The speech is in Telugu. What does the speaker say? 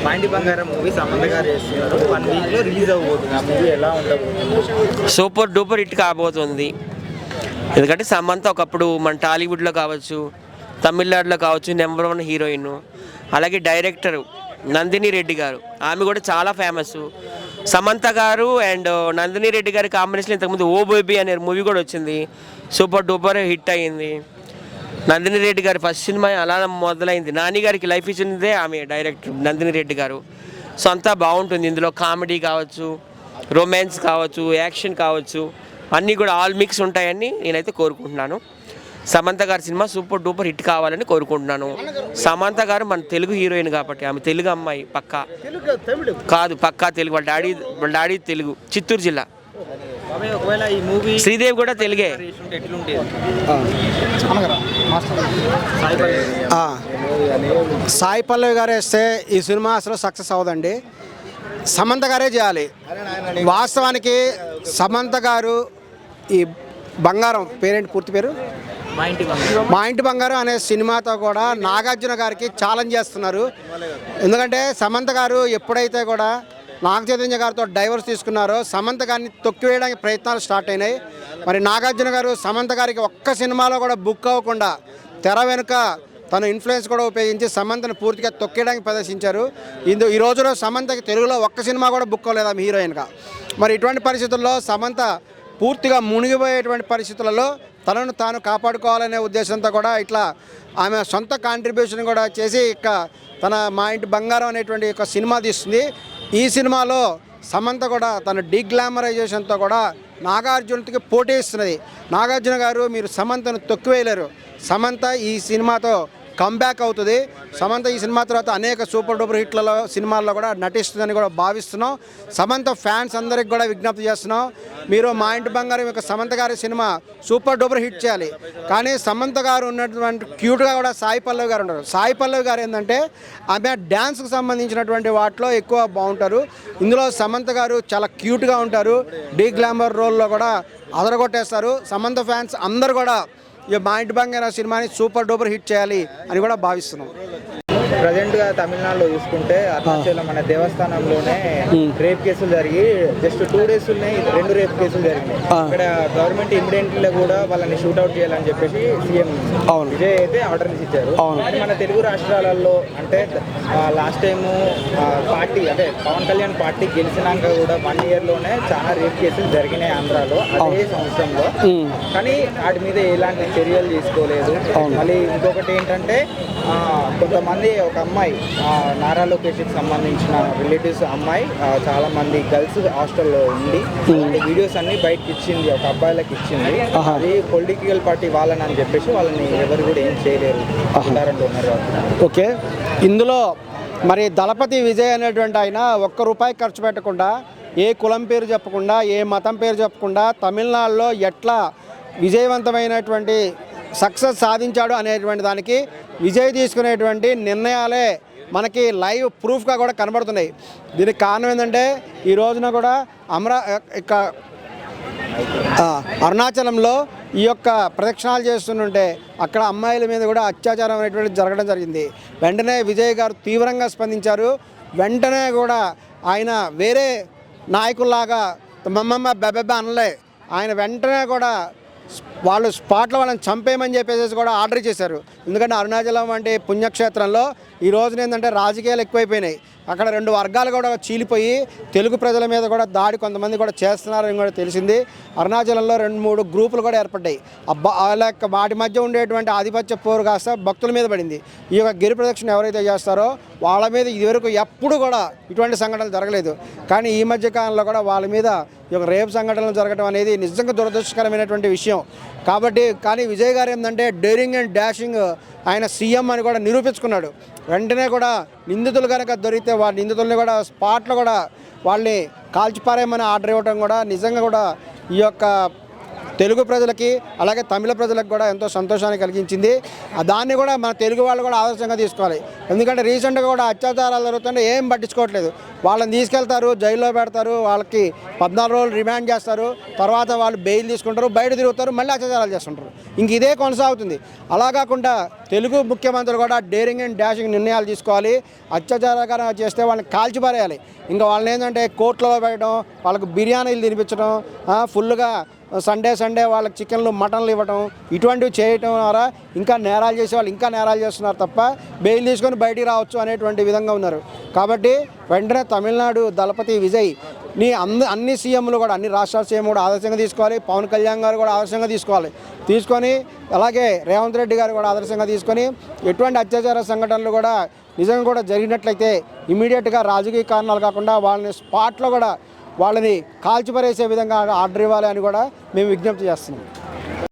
మా ఇంటి బంగారం మూవీ సమంత గారు చేస్తున్నారు, 1 వీక్లో రిలీజ్ అవ్వబోతుంది. ఆ మూవీ ఎలా ఉండబోతుంది? సూపర్ డూపర్ హిట్ కాబోతుంది. ఎందుకంటే సమంత ఒకప్పుడు మన టాలీవుడ్లో కావచ్చు, తమిళనాడులో కావచ్చు నెంబర్ 1 హీరోయిన్. అలాగే డైరెక్టరు నందిని రెడ్డి గారు, ఆమె కూడా చాలా ఫేమస్. సమంత గారు అండ్ నందిని రెడ్డి గారి కాంబినేషన్ ఇంతకుముందు ఓ బేబీ అనే మూవీ కూడా వచ్చింది, సూపర్ డూపర్ హిట్ అయ్యింది. నందిని రెడ్డి గారి ఫస్ట్ సినిమా అలా మొదలైంది. నాని గారికి లైఫ్ ఇచ్చిందే ఆమె డైరెక్టర్ నందిని రెడ్డి గారు. సో అంతా బాగుంటుంది. ఇందులో కామెడీ కావచ్చు, రొమాన్స్ కావచ్చు, యాక్షన్ కావచ్చు, అన్నీ కూడా ఆల్ మిక్స్ ఉంటాయని నేనైతే కోరుకుంటున్నాను. సమంత గారి సినిమా సూపర్ డూపర్ హిట్ కావాలని కోరుకుంటున్నాను. సమంత గారు మన తెలుగు హీరోయిన్ కాబట్టి, ఆమె తెలుగు అమ్మాయి పక్కా కాదు, పక్కా తెలుగు. వాళ్ళ డాడీ తెలుగు, చిత్తూరు జిల్లా. ఒకవేళ ఈ మూవీ శ్రీదేవి కూడా తెలుగే. సాయి పల్లవి గారు వేస్తే ఈ సినిమా అసలు సక్సెస్ అవ్వదండి, సమంత గారే చేయాలి. వాస్తవానికి సమంత గారు ఈ బంగారం పేరేంటి, పూర్తి పేరు మా ఇంటి బంగారం అనే సినిమాతో కూడా నాగార్జున గారికి ఛాలెంజ్ చేస్తున్నారు. ఎందుకంటే సమంత గారు ఎప్పుడైతే కూడా నాగ చైతన్య గారితో డైవర్స్ తీసుకున్నారో సమంత గారిని తొక్కివేయడానికి ప్రయత్నాలు స్టార్ట్ అయినాయి. మరి నాగార్జున గారు సమంత గారికి ఒక్క సినిమాలో కూడా బుక్ అవ్వకుండా తెర వెనుక తన ఇన్ఫ్లుయెన్స్ కూడా ఉపయోగించి సమంతను పూర్తిగా తొక్కేయడానికి ప్రదర్శించారు. ఈ రోజులో సమంతకి తెలుగులో ఒక్క సినిమా కూడా బుక్ అవ్వలేదు ఆమె హీరోయిన్గా. మరి ఇటువంటి పరిస్థితుల్లో సమంత పూర్తిగా మునిగిపోయేటువంటి పరిస్థితులలో తనను తాను కాపాడుకోవాలనే ఉద్దేశంతో కూడా ఇట్లా ఆమె సొంత కాంట్రిబ్యూషన్ కూడా చేసి ఇక తన మా ఇంటి బంగారం అనేటువంటి ఒక సినిమా తీస్తుంది. ఈ సినిమాలో సమంత కూడా తన డీగ్లామరైజేషన్తో కూడా నాగార్జునకి పోటీ ఇస్తున్నది. నాగార్జున గారు మీరు సమంతను తొక్కివేయలేరు, సమంత ఈ సినిమాతో కంబ్యాక్ అవుతుంది. సమంత ఈ సినిమా తర్వాత అనేక సూపర్ డూపర్ హిట్లలో సినిమాల్లో కూడా నటిస్తుందని కూడా భావిస్తున్నాం. సమంత ఫ్యాన్స్ అందరికి కూడా విజ్ఞప్తి చేస్తున్నాం, మీరు మా ఇంటి బంగారం యొక్క సమంత గారి సినిమా సూపర్ డూపర్ హిట్ చేయాలి. కానీ సమంత గారు ఉన్నటువంటి క్యూట్గా కూడా సాయి పల్లవి గారు ఉంటారు. సాయి పల్లవి గారు ఏంటంటే ఆమె డ్యాన్స్కి సంబంధించినటువంటి వాటిలో ఎక్కువ బాగుంటారు. ఇందులో సమంత గారు చాలా క్యూట్గా ఉంటారు, డీ గ్లామర్ రోల్లో కూడా అదరగొట్టేస్తారు. సమంత ఫ్యాన్స్ అందరు కూడా ఈ మా ఇంటి బంగారం సినిమాని సూపర్ డూపర్ హిట్ చేయాలి అని కూడా భావిస్తున్నాం. ప్రజెంట్గా తమిళనాడులో చూసుకుంటే అరుణాచలం అనే దేవస్థానంలోనే రేప్ కేసులు జరిగి జస్ట్ 2 days 2 రేప్ కేసులు జరిగినాయి. ఇక్కడ గవర్నమెంట్ ఇమ్మీడియట్లీ కూడా వాళ్ళని షూట్అవుట్ చేయాలని చెప్పేసి సీఎం విజయ్ అయితే ఆర్డర్స్ ఇచ్చారు. మన తెలుగు రాష్ట్రాలలో అంటే లాస్ట్ టైము పార్టీ అంటే పవన్ కళ్యాణ్ పార్టీ గెలిచినాక కూడా 1 yearలోనే చాలా రేప్ కేసులు జరిగినాయి ఆంధ్రాలో అదే సంవత్సరంలో. కానీ వాటి మీద ఎలాంటి చర్యలు తీసుకోలేదు. మళ్ళీ ఇంకొకటి ఏంటంటే కొంతమంది ఒక అమ్మాయి నారా లోకేష్కి సంబంధించిన రిలేటివ్స్ అమ్మాయి చాలామంది గర్ల్స్ హాస్టల్లో ఉండి వీడియోస్ అన్ని బయటకి ఇచ్చింది, ఒక అబ్బాయిలకు ఇచ్చింది. అది పొలిటికల్ పార్టీ వాళ్ళని అని చెప్పేసి వాళ్ళని ఎవరు కూడా ఏం చేయలేరు ఉన్నారు. ఓకే, ఇందులో మరి దళపతి విజయ్ అనేటువంటి ఆయన ₹1 ఖర్చు పెట్టకుండా, ఏ కులం పేరు చెప్పకుండా, ఏ మతం పేరు చెప్పకుండా తమిళనాడులో ఎట్లా విజయవంతమైనటువంటి సక్సెస్ సాధించాడు అనేటువంటి దానికి విజయ్ తీసుకునేటువంటి నిర్ణయాలే మనకి లైవ్ ప్రూఫ్గా కూడా కనబడుతున్నాయి. దీనికి కారణం ఏంటంటే ఈ రోజున కూడా అరుణాచలంలో ఈ యొక్క ప్రదక్షిణాలు చేస్తుంటే అక్కడ అమ్మాయిల మీద కూడా అత్యాచారం అనేటువంటిది జరగడం జరిగింది. వెంటనే విజయ్ గారు తీవ్రంగా స్పందించారు. వెంటనే కూడా ఆయన వేరే నాయకుల్లాగా మమ్మమ్మ బెబెబ్బ అనలే, ఆయన వెంటనే కూడా వాళ్ళు స్పాట్లో వాళ్ళని చంపేయమని చెప్పేసి కూడా ఆర్డర్ చేశారు. ఎందుకంటే అరుణాచలం అంటే పుణ్యక్షేత్రంలో ఈ రోజున ఏంటంటే రాజకీయాలు ఎక్కువైపోయినాయి. అక్కడ 2 వర్గాలు కూడా చీలిపోయి తెలుగు ప్రజల మీద కూడా దాడి కొంతమంది కూడా చేస్తున్నారని కూడా తెలిసింది. అరుణాచలంలో 2-3 గ్రూపులు కూడా ఏర్పడ్డాయి. వాళ్ళ యొక్క వాటి మధ్య ఉండేటువంటి ఆధిపత్య పోరు కాస్త భక్తుల మీద పడింది. ఈ యొక్క గిరి ప్రదక్షిణ ఎవరైతే చేస్తారో వాళ్ళ మీద ఇదివరకు ఎప్పుడు కూడా ఇటువంటి సంఘటనలు జరగలేదు. కానీ ఈ మధ్య కాలంలో కూడా వాళ్ళ మీద ఈ యొక్క రేపు సంఘటనలు జరగడం అనేది నిజంగా దురదృష్టకరమైనటువంటి విషయం. కానీ విజయ్ గారు ఏంటంటే డేరింగ్ అండ్ డాషింగ్, ఆయన సీఎం అని కూడా నిరూపించుకున్నాడు. వెంటనే కూడా నిందితులు కనుక దొరికితే వాళ్ళ నిందితుల్ని కూడా స్పాట్లో కూడా వాళ్ళని కాల్చిపారేయమని ఆర్డర్ ఇవ్వడం కూడా నిజంగా కూడా ఈ యొక్క తెలుగు ప్రజలకి అలాగే తమిళ ప్రజలకు కూడా ఎంతో సంతోషాన్ని కలిగించింది. దాన్ని కూడా మన తెలుగు వాళ్ళు కూడా ఆదర్శంగా తీసుకోవాలి. ఎందుకంటే రీసెంట్గా కూడా అత్యాచారాలు జరుగుతుంటే ఏం పట్టించుకోవట్లేదు. వాళ్ళని తీసుకెళ్తారు, జైల్లో పెడతారు, వాళ్ళకి 14 రోజులు రిమాండ్ చేస్తారు, తర్వాత వాళ్ళు బెయిల్ తీసుకుంటారు, బయట తిరుగుతారు, మళ్ళీ అత్యాచారాలు చేస్తుంటారు. ఇంక ఇదే కొనసాగుతుంది. అలా కాకుండా తెలుగు ముఖ్యమంత్రులు కూడా డేరింగ్ అండ్ డాషింగ్ నిర్ణయాలు తీసుకోవాలి. అత్యాచారం చేస్తే వాళ్ళని కాల్చిపారేయాలి. ఇంకా వాళ్ళని ఏంటంటే కోర్టులో పెట్టడం, వాళ్ళకు బిర్యానీలు తినిపించడం, ఫుల్గా సండే వాళ్ళకి చికెన్లు మటన్లు ఇవ్వడం, ఇటువంటివి చేయటం ద్వారా ఇంకా నేరాలు చేసే వాళ్ళు ఇంకా నేరాలు చేస్తున్నారు తప్ప బెయిల్ తీసుకొని బయటికి రావచ్చు అనేటువంటి విధంగా ఉన్నారు. కాబట్టి వెంటనే తమిళనాడు దళపతి విజయ్ అన్ని సీఎంలు కూడా, అన్ని రాష్ట్రాల సీఎం కూడా ఆదర్శంగా తీసుకోవాలి. పవన్ కళ్యాణ్ గారు కూడా ఆదర్శంగా తీసుకొని అలాగే రేవంత్ రెడ్డి గారు కూడా ఆదర్శంగా తీసుకొని ఎటువంటి అత్యాచార సంఘటనలు కూడా నిజంగా కూడా జరిగినట్లయితే ఇమీడియట్గా రాజకీయ కారణాలు కాకుండా వాళ్ళని స్పాట్లో కూడా వాళ్ళని కాల్చిపరేసే విధంగా ఆర్డర్ ఇవ్వాలి అని కూడా మేము విజ్ఞప్తి చేస్తున్నాం.